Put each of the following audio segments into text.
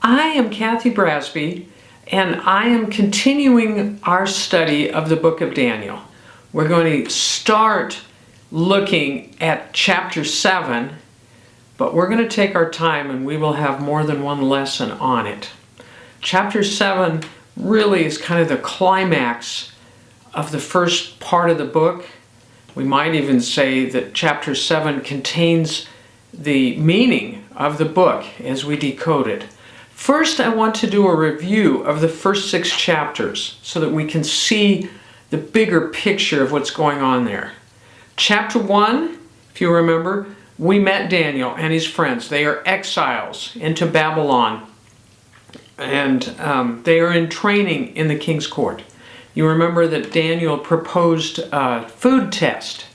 I am Kathy Brasby, and I am continuing our study of the book of Daniel. We're going to start looking at chapter 7, but we're going to take our time and we will have more than one lesson on it. Chapter 7 really is kind of the climax of the first part of the book. We might even say that chapter 7 contains the meaning of the book as we decode it. First, I want to do a review of the first 6 chapters so that we can see the bigger picture of what's going on there. Chapter 1, if you remember, we met Daniel and his friends. They are exiles into Babylon, and they are in training in the king's court. You remember that Daniel proposed a food test,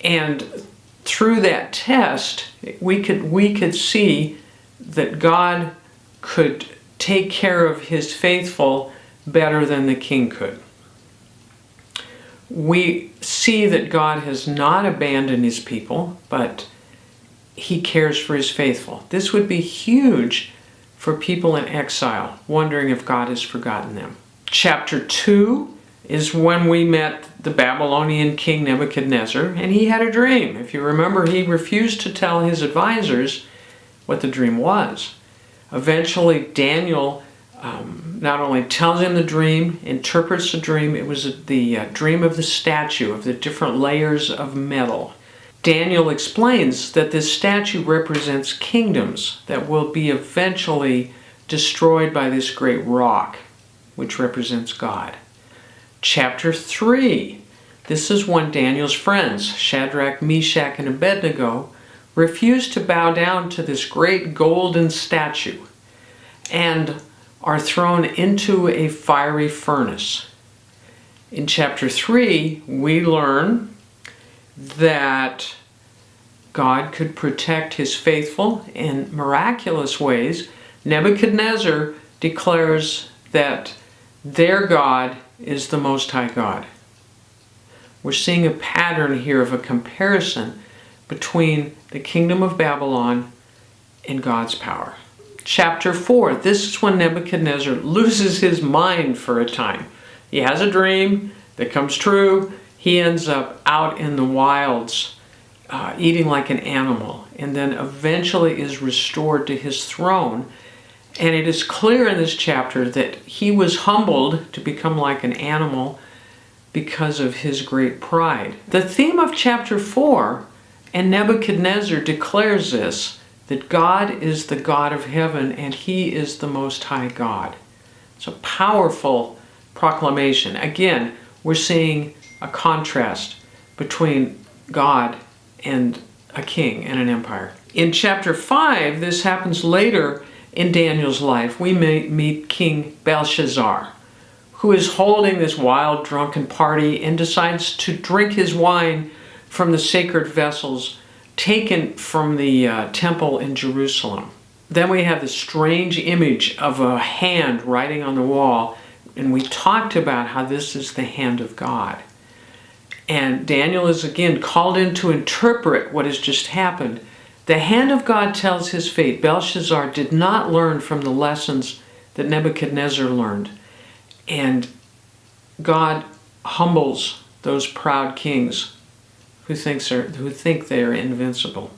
and through that test, we could see that God could take care of his faithful better than the king could. We see that God has not abandoned his people, but he cares for his faithful. This would be huge for people in exile, wondering if God has forgotten them. Chapter 2 is when we met the Babylonian king Nebuchadnezzar, and he had a dream. If you remember, he refused to tell his advisors what the dream was. Eventually, Daniel not only tells him the dream, interprets the dream. It was the dream of the statue, of the different layers of metal. Daniel explains that this statue represents kingdoms that will be eventually destroyed by this great rock, which represents God. Chapter 3. This is when Daniel's friends, Shadrach, Meshach, and Abednego, refuse to bow down to this great golden statue and are thrown into a fiery furnace. In chapter 3, we learn that God could protect his faithful in miraculous ways. Nebuchadnezzar declares that their God is the Most High God. We're seeing a pattern here of a comparison between the kingdom of Babylon and God's power. Chapter 4, this is when Nebuchadnezzar loses his mind for a time. He has a dream that comes true. He ends up out in the wilds, eating like an animal, and then eventually is restored to his throne. And it is clear in this chapter that he was humbled to become like an animal because of his great pride. The theme of chapter 4, and Nebuchadnezzar declares this, that God is the God of heaven and he is the Most High God. It's a powerful proclamation. Again, we're seeing a contrast between God and a king and an empire. In chapter 5, this happens later in Daniel's life. We meet King Belshazzar, who is holding this wild, drunken party and decides to drink his wine from the sacred vessels taken from the temple in Jerusalem. Then we have this strange image of a hand writing on the wall, and we talked about how this is the hand of God. And Daniel is again called in to interpret what has just happened. The hand of God tells his fate. Belshazzar did not learn from the lessons that Nebuchadnezzar learned. And God humbles those proud kings who think they are invincible.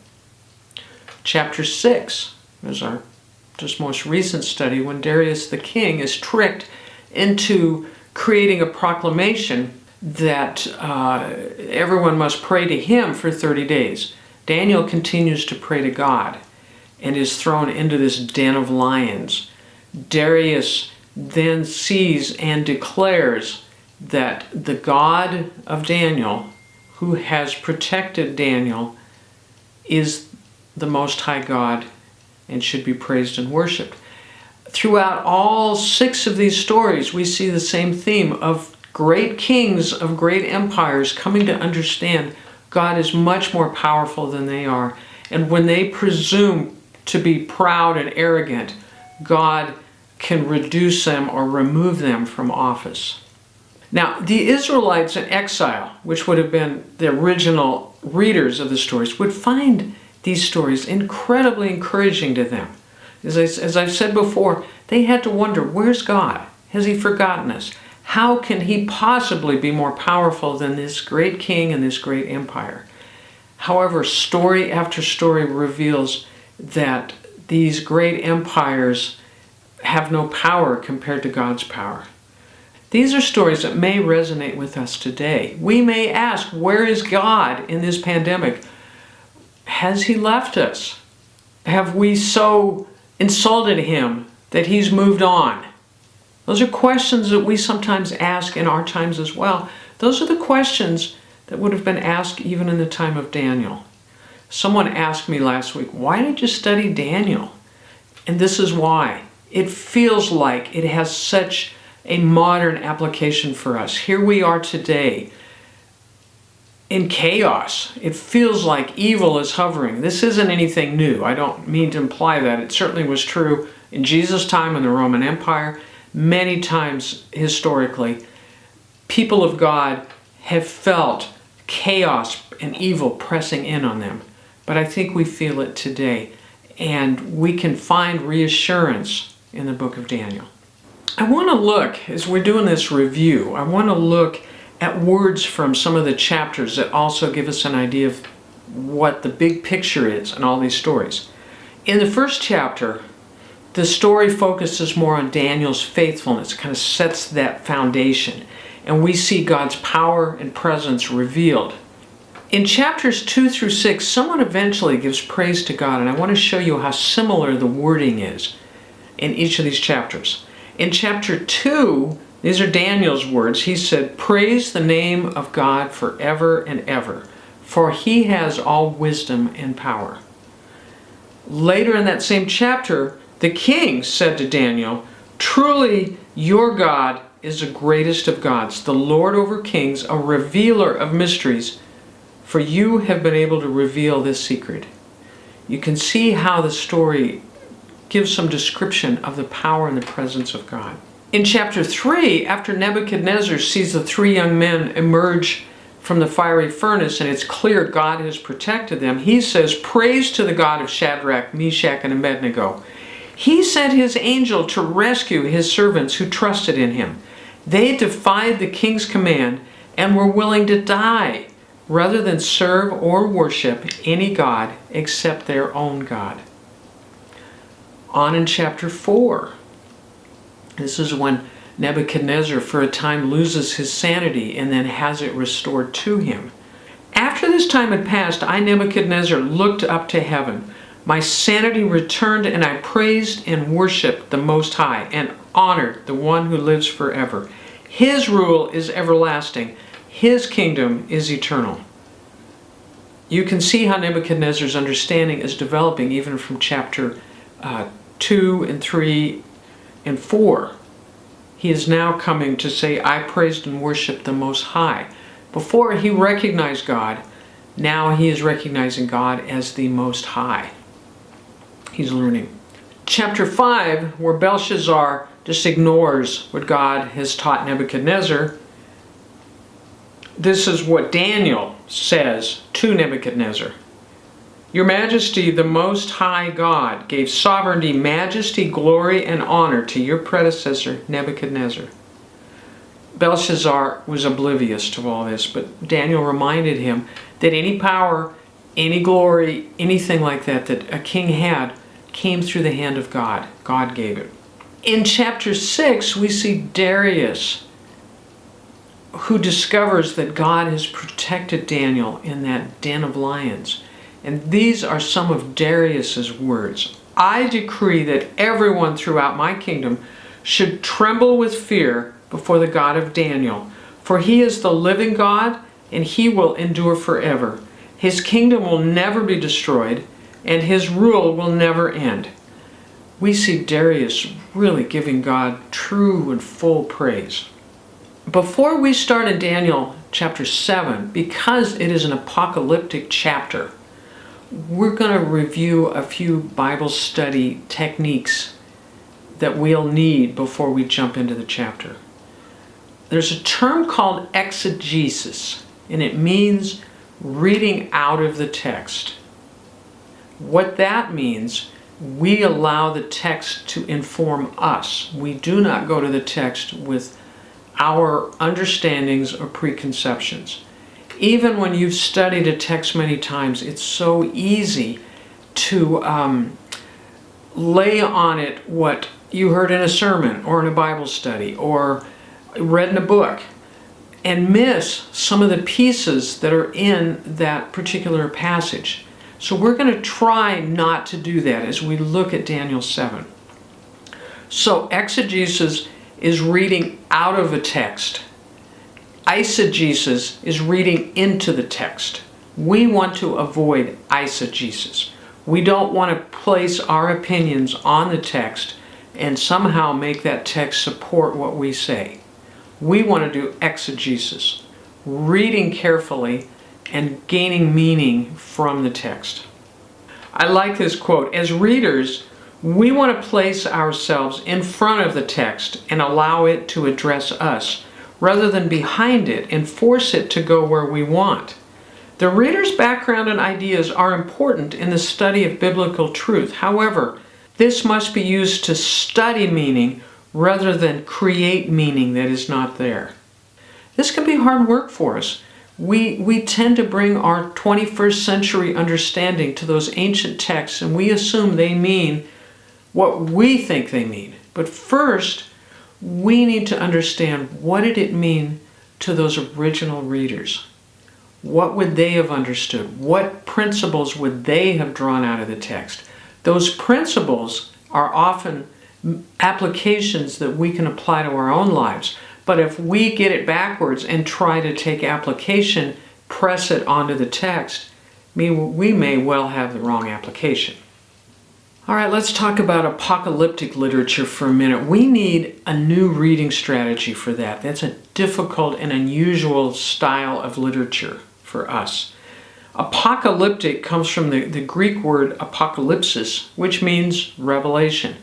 Chapter 6 is our just most recent study when Darius the king is tricked into creating a proclamation that everyone must pray to him for 30 days. Daniel continues to pray to God and is thrown into this den of lions. Darius then sees and declares that the God of Daniel, who has protected Daniel, is the Most High God and should be praised and worshipped. Throughout all 6 of these stories, we see the same theme of great kings of great empires coming to understand God is much more powerful than they are. And when they presume to be proud and arrogant, God can reduce them or remove them from office. Now, the Israelites in exile, which would have been the original readers of the stories, would find these stories incredibly encouraging to them. As I've said before, they had to wonder, where's God? Has he forgotten us? How can he possibly be more powerful than this great king and this great empire? However, story after story reveals that these great empires have no power compared to God's power. These are stories that may resonate with us today. We may ask, where is God in this pandemic? Has he left us? Have we so insulted him that he's moved on? Those are questions that we sometimes ask in our times as well. Those are the questions that would have been asked even in the time of Daniel. Someone asked me last week, why did you study Daniel? And this is why. It feels like it has such a modern application for us. Here we are today in chaos. It feels like evil is hovering. This isn't anything new. I don't mean to imply that. It certainly was true in Jesus' time in the Roman Empire. Many times historically, people of God have felt chaos and evil pressing in on them. But I think we feel it today, and we can find reassurance in the book of Daniel. I want to look, as we're doing this review, I want to look at words from some of the chapters that also give us an idea of what the big picture is in all these stories. In the first chapter, the story focuses more on Daniel's faithfulness, kind of sets that foundation, and we see God's power and presence revealed. In chapters 2 through 6, someone eventually gives praise to God, and I want to show you how similar the wording is in each of these chapters. In chapter 2, these are Daniel's words. He said, "Praise the name of God forever and ever, for he has all wisdom and power." Later in that same chapter, the king said to Daniel, "Truly your God is the greatest of gods, the Lord over kings, a revealer of mysteries, for you have been able to reveal this secret." You can see how the story gives some description of the power and the presence of God. In chapter 3, after Nebuchadnezzar sees the three young men emerge from the fiery furnace and it's clear God has protected them, he says, "Praise to the God of Shadrach, Meshach, and Abednego. He sent his angel to rescue his servants who trusted in him. They defied the king's command and were willing to die rather than serve or worship any god except their own God." On in chapter 4, this is when Nebuchadnezzar for a time loses his sanity and then has it restored to him. "After this time had passed, I, Nebuchadnezzar, looked up to heaven. My sanity returned, and I praised and worshiped the Most High and honored the one who lives forever. His rule is everlasting. His kingdom is eternal." You can see how Nebuchadnezzar's understanding is developing even from chapter 2 and 3 and 4. He is now coming to say, "I praised and worshiped the Most High." Before he recognized God, now he is recognizing God as the Most High. He's learning. Chapter 5, where Belshazzar just ignores what God has taught Nebuchadnezzar, this is what Daniel says to Nebuchadnezzar. "Your Majesty, the Most High God, gave sovereignty, majesty, glory, and honor to your predecessor, Nebuchadnezzar." Belshazzar was oblivious to all this, but Daniel reminded him that any power, any glory, anything like that that a king had came through the hand of God. God gave it. In chapter 6, we see Darius, who discovers that God has protected Daniel in that den of lions. And these are some of Darius's words. "I decree that everyone throughout my kingdom should tremble with fear before the God of Daniel, for he is the living God, and he will endure forever. His kingdom will never be destroyed, and his rule will never end." We see Darius really giving God true and full praise. Before we start in Daniel chapter 7, because it is an apocalyptic chapter, we're going to review a few Bible study techniques that we'll need before we jump into the chapter. There's a term called exegesis, and it means reading out of the text. What that means We allow the text to inform us. We do not go to the text with our understandings or preconceptions. Even when you've studied a text many times, it's so easy to lay on it what you heard in a sermon or in a Bible study or read in a book and miss some of the pieces that are in that particular passage. So we're going to try not to do that as we look at Daniel 7. So exegesis is reading out of a text. Eisegesis is reading into the text. We want to avoid eisegesis. We don't want to place our opinions on the text and somehow make that text support what we say. We want to do exegesis, reading carefully and gaining meaning from the text. I like this quote. As readers, we want to place ourselves in front of the text and allow it to address us, rather than behind it and force it to go where we want. The reader's background and ideas are important in the study of biblical truth. However, this must be used to study meaning rather than create meaning that is not there. This can be hard work for us. We tend to bring our 21st century understanding to those ancient texts, and we assume they mean what we think they mean. But first, we need to understand, what did it mean to those original readers? What would they have understood? What principles would they have drawn out of the text? Those principles are often applications that we can apply to our own lives. But if we get it backwards and try to take application, press it onto the text, we may well have the wrong application. All right, let's talk about apocalyptic literature for a minute. We need a new reading strategy for that. That's a difficult and unusual style of literature for us. Apocalyptic comes from the Greek word apocalypsis, which means revelation.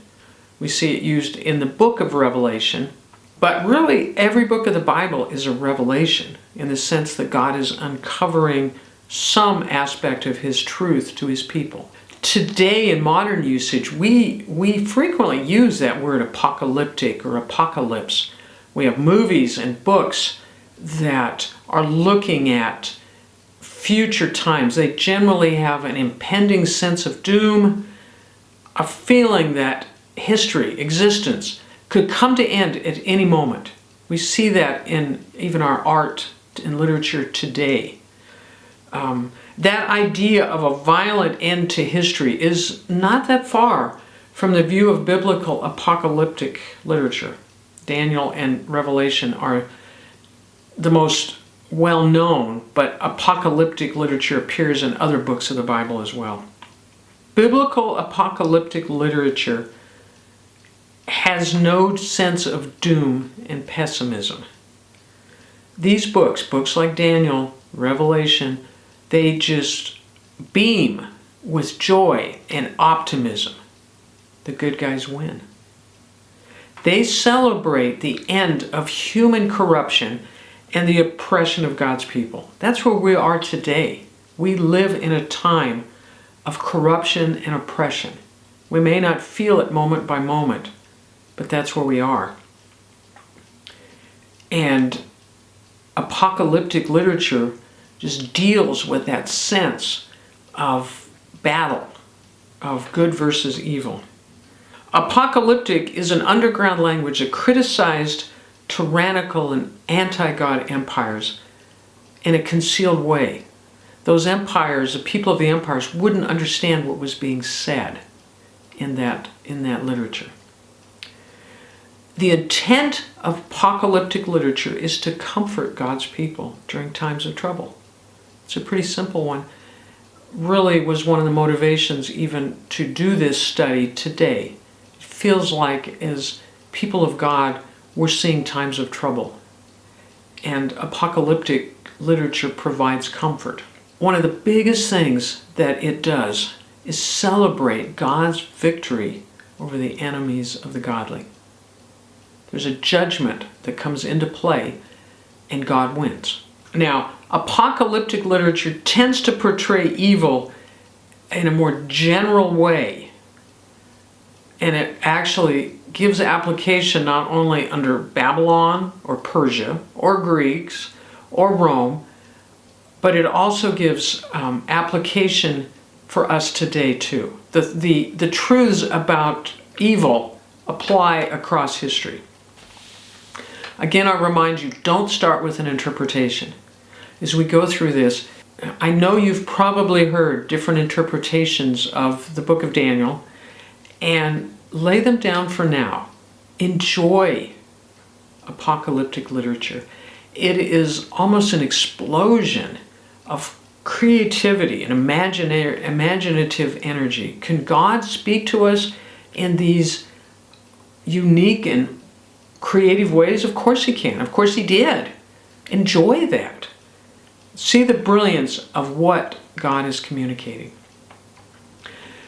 We see it used in the book of Revelation, but really every book of the Bible is a revelation in the sense that God is uncovering some aspect of His truth to His people. Today in modern usage, we frequently use that word apocalyptic or apocalypse. We have movies and books that are looking at future times. They generally have an impending sense of doom, a feeling that history, existence, could come to end at any moment. We see that in even our art and literature today. That idea of a violent end to history is not that far from the view of biblical apocalyptic literature. Daniel and Revelation are the most well-known, but apocalyptic literature appears in other books of the Bible as well. Biblical apocalyptic literature has no sense of doom and pessimism. These books like Daniel, Revelation, they just beam with joy and optimism. The good guys win. They celebrate the end of human corruption and the oppression of God's people. That's where we are today. We live in a time of corruption and oppression. We may not feel it moment by moment, but that's where we are. And apocalyptic literature just deals with that sense of battle, of good versus evil. Apocalyptic is an underground language that criticized tyrannical and anti-God empires in a concealed way. Those empires, the people of the empires, wouldn't understand what was being said in that literature. The intent of apocalyptic literature is to comfort God's people during times of trouble. It's a pretty simple one. Really was one of the motivations even to do this study today. It feels like as people of God, we're seeing times of trouble. And apocalyptic literature provides comfort. One of the biggest things that it does is celebrate God's victory over the enemies of the godly. There's a judgment that comes into play, and God wins. Now, apocalyptic literature tends to portray evil in a more general way And it actually gives application not only under Babylon or Persia or Greeks or Rome, but it also gives application for us today too. The truths about evil apply across history. Again, I'll remind you, don't start with an interpretation. As we go through this, I know you've probably heard different interpretations of the book of Daniel, and lay them down for now. Enjoy apocalyptic literature. It is almost an explosion of creativity and imaginative energy. Can God speak to us in these unique and creative ways? Of course He can. Of course He did. Enjoy that. See the brilliance of what God is communicating.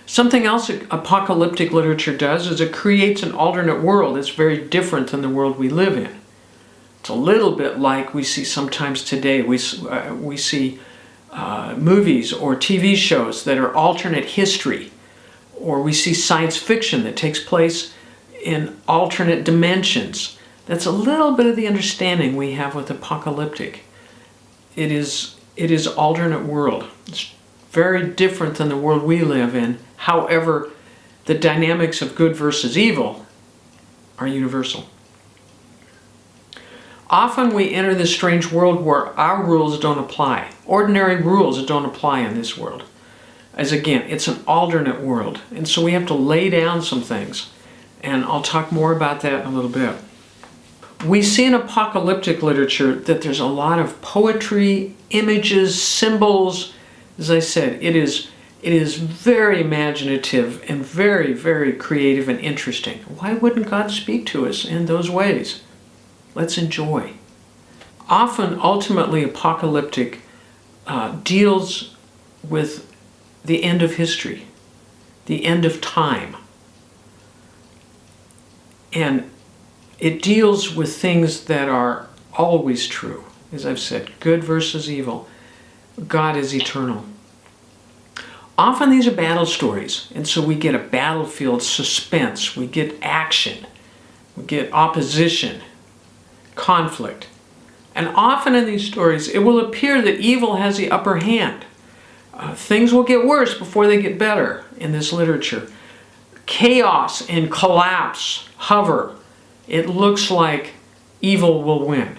Something else apocalyptic literature does is it creates an alternate world that's very different than the world we live in. It's a little bit like we see sometimes today. We see movies or TV shows that are alternate history, or we see science fiction that takes place in alternate dimensions. That's a little bit of the understanding we have with apocalyptic. It is alternate world. It's very different than the world we live in. However, the dynamics of good versus evil are universal. Often we enter this strange world where our rules don't apply. Ordinary rules don't apply in this world. As again, it's an alternate world. And so we have to lay down some things. And I'll talk more about that in a little bit. We see in apocalyptic literature that there's a lot of poetry, images, symbols. As I said, it is very imaginative and very, very creative and interesting. Why wouldn't God speak to us in those ways? Let's enjoy. Often, ultimately, apocalyptic deals with the end of history, the end of time. And it deals with things that are always true. As I've said, good versus evil. God is eternal. Often these are battle stories, and so we get a battlefield suspense, we get action, we get opposition, conflict. And often in these stories, it will appear that evil has the upper hand. Things will get worse before they get better in this literature. Chaos and collapse hover. It looks like evil will win.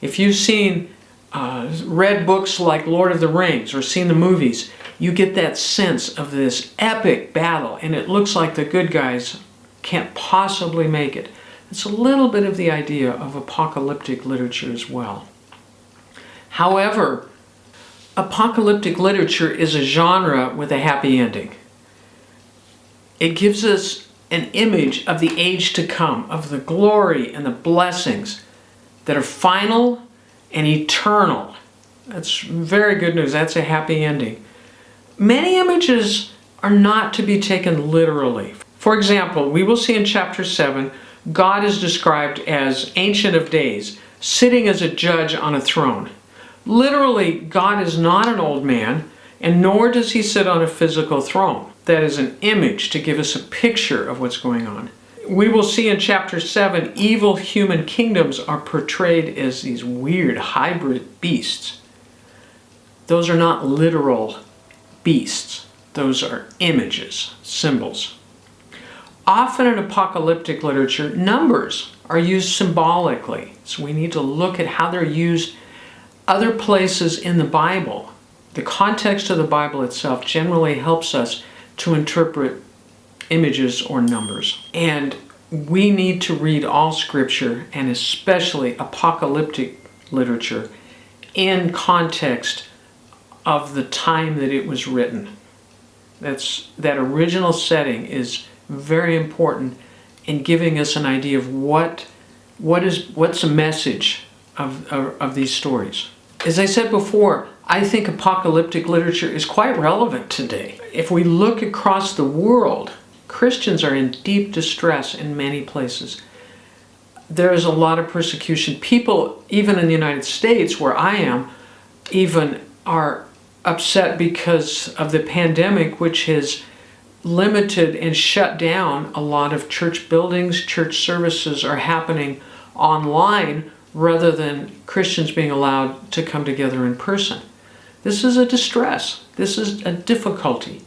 If you've seen read books like Lord of the Rings or seen the movies, you get that sense of this epic battle, and it looks like the good guys can't possibly make it. It's a little bit of the idea of apocalyptic literature as well. However, apocalyptic literature is a genre with a happy ending. It gives us an image of the age to come, of the glory and the blessings that are final and eternal. That's very good news. That's a happy ending. Many images are not to be taken literally. For example, we will see in chapter 7, God is described as Ancient of Days, sitting as a judge on a throne. Literally, God is not an old man, and nor does he sit on a physical throne. That is an image to give us a picture of what's going on. We will see in chapter 7, evil human kingdoms are portrayed as these weird hybrid beasts. Those are not literal beasts. Those are images, symbols. Often in apocalyptic literature, numbers are used symbolically. So we need to look at how they're used other places in the Bible. The context of the Bible itself generally helps us to interpret images or numbers. And we need to read all scripture, and especially apocalyptic literature, in context of the time that it was written. That original setting is very important in giving us an idea of what's the message of these stories. As I said before, I think apocalyptic literature is quite relevant today. If we look across the world, Christians are in deep distress in many places. There is a lot of persecution. People, even in the United States, where I am, even are upset because of the pandemic, which has limited and shut down. A lot of church buildings, church services are happening online rather than Christians being allowed to come together in person. This is a distress. This is a difficulty.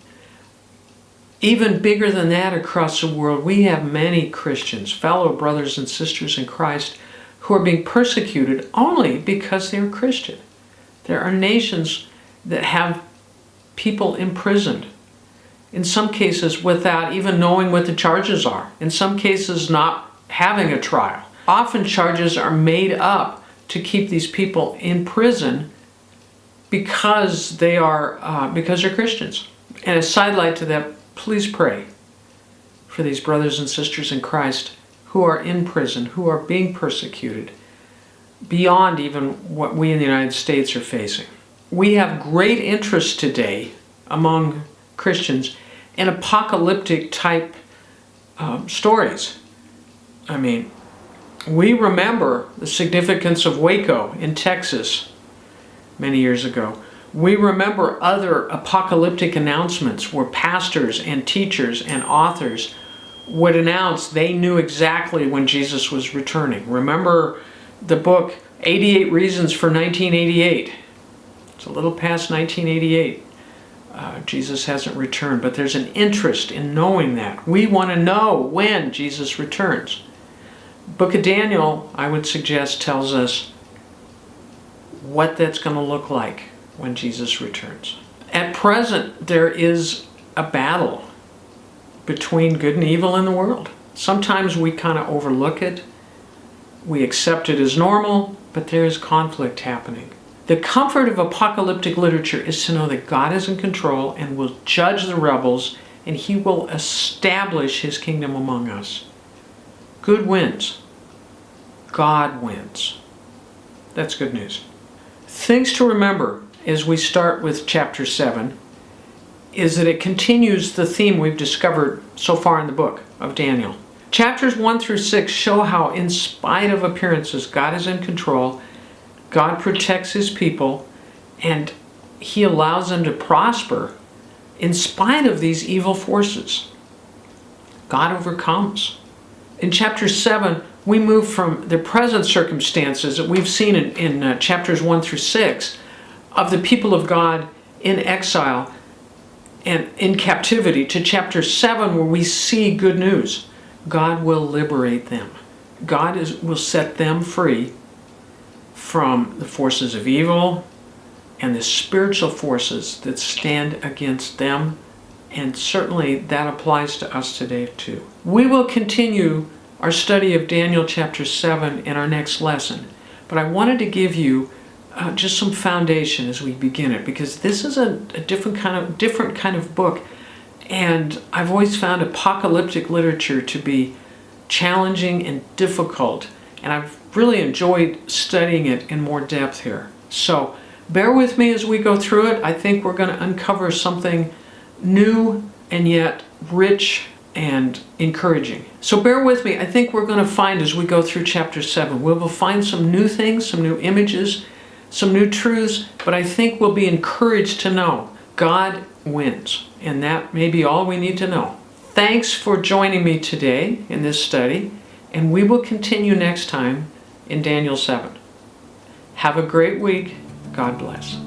Even bigger than that across the world, we have many Christians, fellow brothers and sisters in Christ, who are being persecuted only because they're Christian. There are nations that have people imprisoned, in some cases without even knowing what the charges are, in some cases not having a trial. Often charges are made up to keep these people in prison because they're Christians. And a sidelight to that, please pray for these brothers and sisters in Christ who are in prison, who are being persecuted beyond even what we in the United States are facing. We have great interest today among Christians in apocalyptic type stories. I mean, we remember the significance of Waco in Texas many years ago. We remember other apocalyptic announcements where pastors and teachers and authors would announce they knew exactly when Jesus was returning. Remember the book 88 Reasons for 1988. It's a little past 1988. Jesus hasn't returned, but there's an interest in knowing that. We want to know when Jesus returns. Book of Daniel, I would suggest, tells us what that's going to look like when Jesus returns. At present, there is a battle between good and evil in the world. Sometimes we kind of overlook it. We accept it as normal, but there is conflict happening. The comfort of apocalyptic literature is to know that God is in control and will judge the rebels, and He will establish His kingdom among us. Good wins. God wins. That's good news. Things to remember as we start with chapter 7 is that it continues the theme we've discovered so far in the book of Daniel. Chapters 1 through 6 show how, in spite of appearances, God is in control, God protects His people, and He allows them to prosper in spite of these evil forces. God overcomes. In chapter 7, we move from the present circumstances that we've seen in chapters 1 through 6 of the people of God in exile and in captivity to chapter 7, where we see good news. God will liberate them. God will set them free from the forces of evil and the spiritual forces that stand against them. And certainly that applies to us today too. We will continue our study of Daniel chapter 7 in our next lesson. But I wanted to give you just some foundation as we begin it, because this is a different kind of book. And I've always found apocalyptic literature to be challenging and difficult. And I've really enjoyed studying it in more depth here. So bear with me as we go through it. I think we're going to uncover something new and yet rich and encouraging. So bear with me. I think we're going to find, as we go through chapter 7, we will find some new things, some new images, some new truths, but I think we'll be encouraged to know God wins. And that may be all we need to know. Thanks for joining me today in this study, and we will continue next time in Daniel 7. Have a great week. God bless.